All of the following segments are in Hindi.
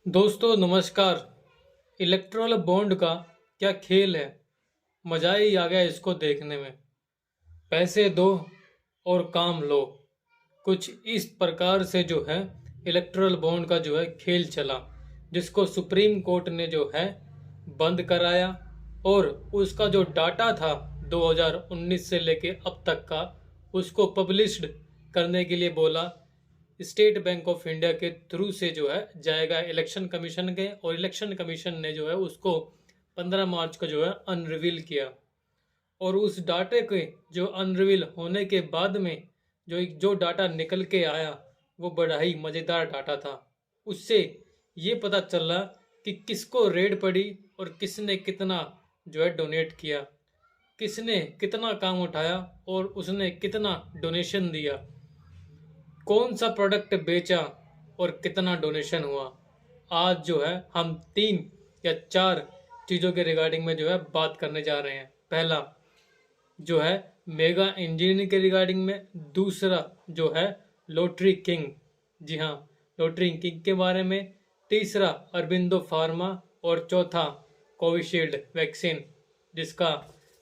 दोस्तों नमस्कार। इलेक्ट्रल बॉन्ड का क्या खेल है। मज़ा ही आ गया इसको देखने में। पैसे दो और काम लो। कुछ इस प्रकार से जो है इलेक्ट्रल बॉन्ड का जो है खेल चला, जिसको सुप्रीम कोर्ट ने जो है बंद कराया। और उसका जो डाटा था 2019 से लेके अब तक का, उसको पब्लिश्ड करने के लिए बोला। स्टेट बैंक ऑफ इंडिया के थ्रू से जो है जाएगा इलेक्शन कमीशन के, और इलेक्शन कमीशन ने जो है उसको 15 मार्च को जो है अनरिवील किया। और उस डाटे के जो अनरिवील होने के बाद में जो डाटा निकल के आया, वो बड़ा ही मज़ेदार डाटा था। उससे ये पता चला कि किसको रेड पड़ी और किसने कितना जो है डोनेट किया, किसने कितना काम उठाया और उसने कितना डोनेशन दिया, कौन सा प्रोडक्ट बेचा और कितना डोनेशन हुआ। आज जो है हम 3 या 4 चीज़ों के रिगार्डिंग में जो है बात करने जा रहे हैं। पहला जो है मेगा इंजीनियरिंग के रिगार्डिंग में, दूसरा जो है लॉटरी किंग, जी हाँ लॉटरी किंग के बारे में, तीसरा अरबिंदो फार्मा, और चौथा कोविशील्ड वैक्सीन, जिसका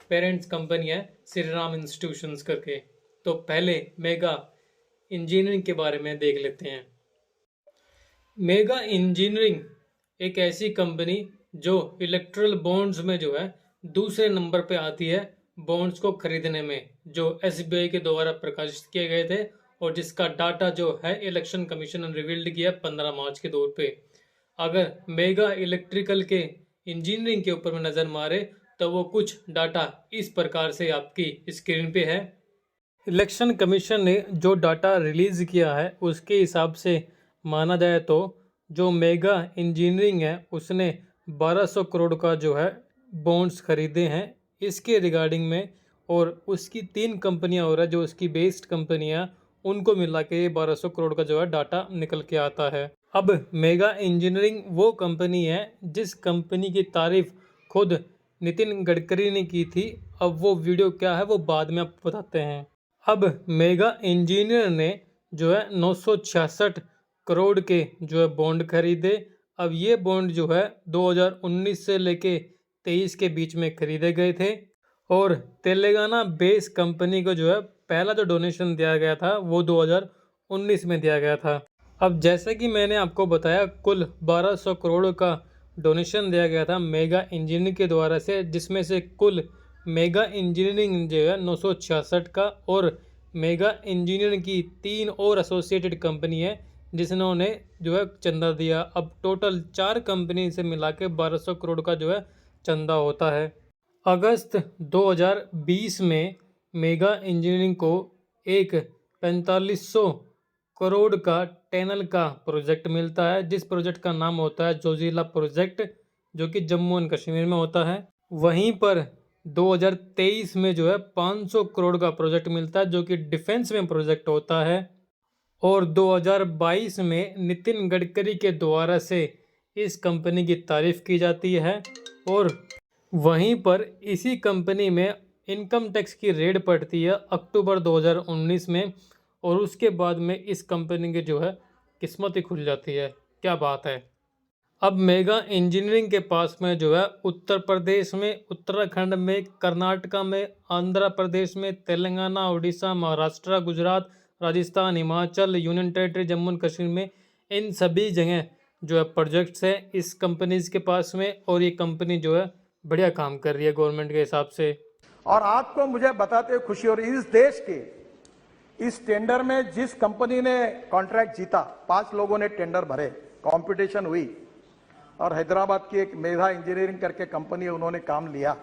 पेरेंट्स कंपनी है श्री राम इंस्टीट्यूशंस करके। तो पहले मेगा इंजीनियरिंग के बारे में देख लेते हैं। मेगा इंजीनियरिंग एक ऐसी कंपनी जो इलेक्ट्रल बॉन्ड्स में जो है दूसरे नंबर पे आती है बॉन्ड्स को खरीदने में, जो एसबीआई के द्वारा प्रकाशित किए गए थे, और जिसका डाटा जो है इलेक्शन कमीशन ने रिवील्ड किया 15 मार्च के दौर पे। अगर मेगा इलेक्ट्रिकल के इंजीनियरिंग के ऊपर में नज़र मारे तो वो कुछ डाटा इस प्रकार से आपकी स्क्रीन पे है। इलेक्शन कमीशन ने जो डाटा रिलीज़ किया है उसके हिसाब से माना जाए तो जो मेगा इंजीनियरिंग है उसने 1200 करोड़ का जो है बॉन्ड्स खरीदे हैं इसके रिगार्डिंग में, और उसकी 3 कंपनियां और है जो उसकी बेस्ड कंपनियां, उनको मिला के 1200 करोड़ का जो है डाटा निकल के आता है। अब मेगा इंजीनियरिंग वो कंपनी है जिस कंपनी की तारीफ खुद नितिन गडकरी ने की थी। अब वो वीडियो क्या है वो बाद में आपको बताते हैं। अब मेगा इंजीनियर ने जो है 966 करोड़ के जो है बॉन्ड खरीदे। अब ये बॉन्ड जो है 2019 से लेके 23 के बीच में खरीदे गए थे, और तेलंगाना बेस कंपनी को जो है पहला जो डोनेशन दिया गया था वो 2019 में दिया गया था। अब जैसे कि मैंने आपको बताया, कुल 1200 करोड़ का डोनेशन दिया गया था मेगा इंजीनियरिंग के द्वारा से, जिसमें से कुल मेगा इंजीनियरिंग जो है 966 का, और मेगा इंजीनियरिंग की 3 और एसोसिएटेड कंपनी है जिन्होंने जो है चंदा दिया। अब टोटल 4 कंपनी से मिला के 1200 करोड़ का जो है चंदा होता है। अगस्त 2020 में मेगा इंजीनियरिंग को एक 4500 करोड़ का टनल का प्रोजेक्ट मिलता है, जिस प्रोजेक्ट का नाम होता है जोजिला प्रोजेक्ट, जो कि जम्मू एंड कश्मीर में होता है। वहीं पर 2023 में जो है 500 करोड़ का प्रोजेक्ट मिलता है जो कि डिफेंस में प्रोजेक्ट होता है। और 2022 में नितिन गडकरी के द्वारा से इस कंपनी की तारीफ की जाती है। और वहीं पर इसी कंपनी में इनकम टैक्स की रेड पड़ती है अक्टूबर 2019 में, और उसके बाद में इस कंपनी की जो है किस्मत ही खुल जाती है। क्या बात है। अब मेगा इंजीनियरिंग के पास में जो है उत्तर प्रदेश में, उत्तराखंड में, कर्नाटका में, आंध्र प्रदेश में, Telangana, Orissa, Maharashtra, Gujarat, Rajasthan, Himachal, union territory Jammu and Kashmir में, इन सभी जगह जो है प्रोजेक्ट्स है इस कंपनीज के पास में। और ये कंपनी जो है बढ़िया काम कर रही है गवर्नमेंट के हिसाब से। और आपको मुझे बताते हुए खुशी हो रही है, इस देश के इस टेंडर में जिस कंपनी ने कॉन्ट्रैक्ट जीता, 5 लोगों ने टेंडर भरे, कंपटीशन हुई, और हैदराबाद की एक मेगा इंजीनियरिंग करके कंपनी है, उन्होंने काम लिया।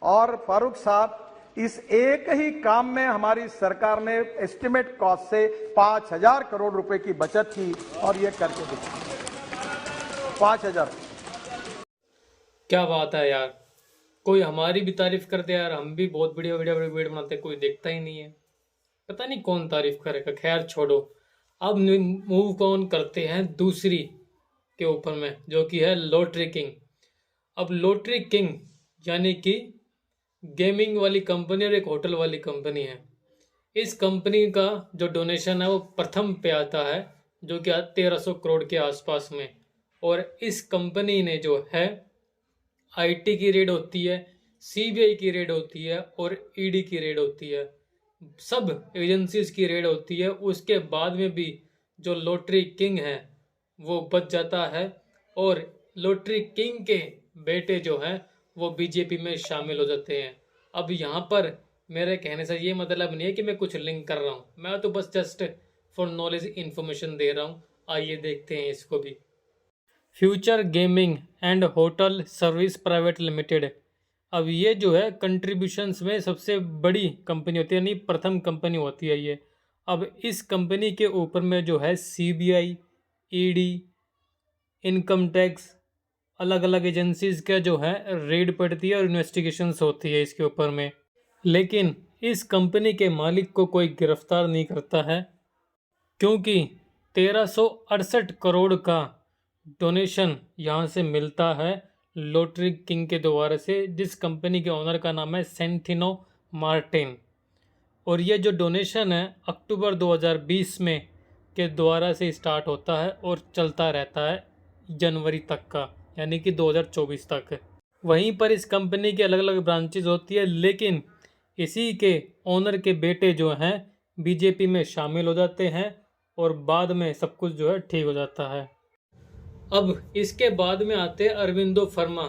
और फारूक साहब, इस एक ही काम में हमारी सरकार ने एस्टिमेट कॉस्ट से 5000 करोड़ रुपए की बचत की, और ये करके दिखा 5000। क्या बात है यार। कोई हमारी भी तारीफ कर दे यार, हम भी बहुत बढ़िया बढ़िया वीडियो बनाते हैं, कोई देखता ही नहीं है। पता नहीं कौन तारीफ करेगा। खैर छोड़ो। अब मूव ऑन करते हैं दूसरी के ऊपर में, जो कि है लॉटरी किंग। अब लॉटरी किंग यानी कि गेमिंग वाली कंपनी और एक होटल वाली कंपनी है। इस कंपनी का जो डोनेशन है वो प्रथम पे आता है, जो कि 1300 करोड़ के आसपास में। और इस कंपनी ने जो है आईटी की रेड होती है, सीबीआई की रेड होती है और ईडी की रेड होती है, सब एजेंसीज की रेड होती है। उसके बाद में भी जो लॉटरी किंग है वो बच जाता है और लॉटरी किंग के बेटे जो हैं वो बीजेपी में शामिल हो जाते हैं। अब यहाँ पर मेरे कहने से ये मतलब नहीं है कि मैं कुछ लिंक कर रहा हूँ, मैं तो बस जस्ट फॉर नॉलेज इन्फॉर्मेशन दे रहा हूँ। आइए देखते हैं इसको भी। Future gaming and hotel service private limited, अब ये जो है कंट्रीब्यूशंस में सबसे बड़ी कंपनी होती है, यानी प्रथम कंपनी होती है ये। अब इस कंपनी के ऊपर में जो है सीबीआई, ईडी, इनकम टैक्स, अलग अलग एजेंसीज का जो है रेड पड़ती है और इन्वेस्टिगेशंस होती है इसके ऊपर में। लेकिन इस कंपनी के मालिक को कोई गिरफ्तार नहीं करता है, क्योंकि 1368 करोड़ का डोनेशन यहाँ से मिलता है लॉटरी किंग के द्वारा से, जिस कंपनी के ओनर का नाम है सेंथिनो मार्टिन। और ये जो डोनेशन है अक्टूबर 2020 में के द्वारा से स्टार्ट होता है और चलता रहता है जनवरी तक का, यानी कि 2024 तक। वहीं पर इस कंपनी की अलग अलग ब्रांचेज होती है, लेकिन इसी के ओनर के बेटे जो हैं बीजेपी में शामिल हो जाते हैं और बाद में सब कुछ जो है ठीक हो जाता है। अब इसके बाद में आते हैं अरविंदो फार्मा।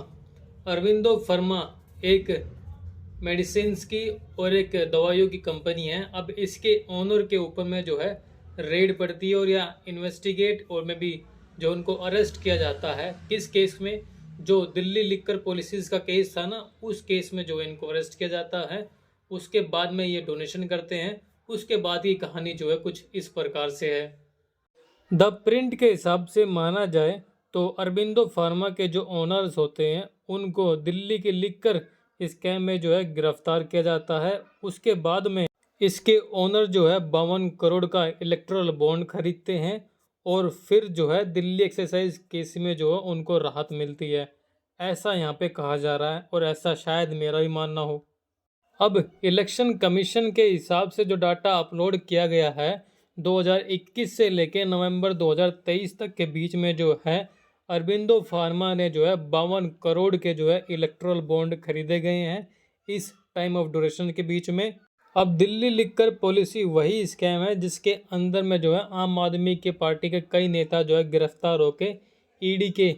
अरविंदो फार्मा एक मेडिसिन्स की और एक दवाइयों की कंपनी है। अब इसके ओनर के ऊपर में जो है रेड पड़ती है और या इन्वेस्टिगेट और में भी जो उनको अरेस्ट किया जाता है। किस केस में? जो दिल्ली लिकर पॉलिसीज का केस था ना, उस केस में जो इनको अरेस्ट किया जाता है। उसके बाद में ये डोनेशन करते हैं। उसके बाद की कहानी जो है कुछ इस प्रकार से है। द प्रिंट के हिसाब से माना जाए तो अरबिंदो फार्मा के जो ओनर्स होते हैं उनको दिल्ली के लिकर स्कैम में जो है गिरफ्तार किया जाता है। उसके बाद में इसके ओनर जो है 52 करोड़ का इलेक्ट्रल बॉन्ड खरीदते हैं और फिर जो है दिल्ली एक्सरसाइज केस में जो है उनको राहत मिलती है, ऐसा यहाँ पे कहा जा रहा है और ऐसा शायद मेरा भी मानना हो। अब इलेक्शन कमीशन के हिसाब से जो डाटा अपलोड किया गया है 2021 से लेकर नवंबर 2023 तक के बीच में जो है अरबिंदो फार्मा ने जो है 52 करोड़ के जो है इलेक्ट्रल बॉन्ड खरीदे गए हैं इस टाइम ऑफ ड्यूरेशन के बीच में। अब दिल्ली लिकर पॉलिसी वही स्कैम है जिसके अंदर में जो है आम आदमी के पार्टी के कई नेता जो है गिरफ्तार होके ईडी के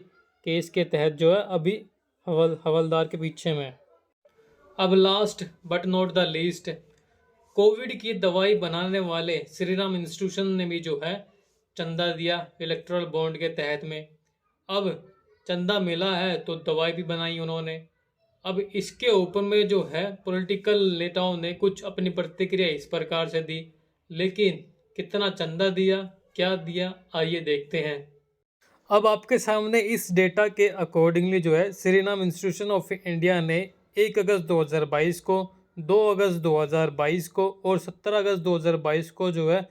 केस के तहत जो है अभी हवलदार के पीछे में। अब last but not the least, Covid की दवाई बनाने वाले श्रीराम इंस्टीट्यूशन ने भी जो है चंदा दिया इलेक्ट्रल बॉन्ड के तहत में। अब चंदा मिला है तो दवाई भी बनाई उन्होंने। अब इसके ऊपर में जो है पॉलिटिकल नेताओं ने कुछ अपनी प्रतिक्रिया इस प्रकार से दी, लेकिन कितना चंदा दिया, क्या दिया, आइए देखते हैं। अब आपके सामने इस डेटा के अकॉर्डिंगली जो है श्रीराम इंस्टीट्यूशन ऑफ इंडिया ने 1 अगस्त 2022 को, 2 अगस्त 2022 को और 17 अगस्त 2022 को जो है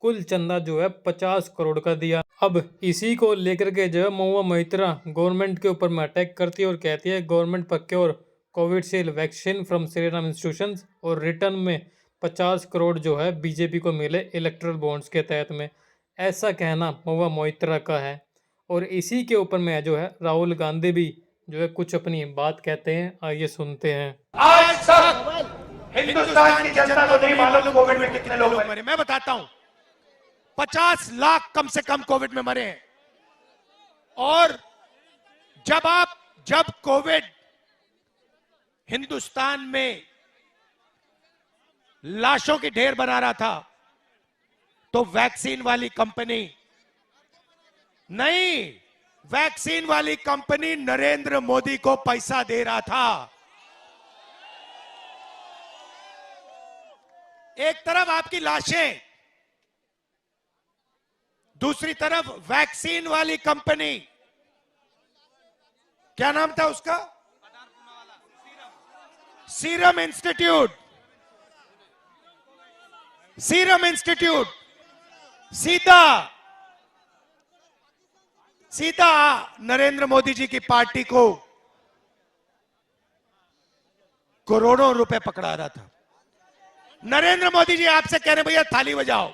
कुल चंदा जो है 50 करोड़ का दिया। अब इसी को लेकर के जो है महुआ मोइत्रा गवर्नमेंट के ऊपर में अटैक करती है और कहती है government procure Covishield vaccine from Shriram institution और रिटर्न में 50 करोड़ जो है बीजेपी को मिले इलेक्ट्रल बॉन्ड्स के तहत में, ऐसा कहना महुआ मोइत्रा का है। और इसी के ऊपर में जो है राहुल गांधी भी जो है कुछ अपनी बात कहते हैं, आइए सुनते हैं। आज तक हिंदुस्तान की जनता को नहीं मालूम कोविड में कितने लोग मरे। मैं बताता हूं, 50 लाख कम से कम कोविड में मरे हैं। और जब कोविड हिंदुस्तान में लाशों की ढेर बना रहा था तो वैक्सीन वाली कंपनी नहीं, वैक्सीन वाली कंपनी नरेंद्र मोदी को पैसा दे रहा था। एक तरफ आपकी लाशें, दूसरी तरफ वैक्सीन वाली कंपनी, क्या नाम था उसका? Serum institute. सीरम इंस्टीट्यूट सीधा नरेंद्र मोदी जी की पार्टी को करोड़ों रुपए पकड़ा रहा था। नरेंद्र मोदी जी आपसे कह रहे भैया थाली बजाओ,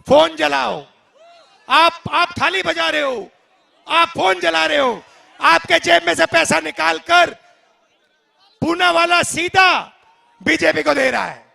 फोन जलाओ, आप थाली बजा रहे हो आप फोन जला रहे हो, आपके जेब में से पैसा निकाल कर पूना वाला सीधा बीजेपी को दे रहा है।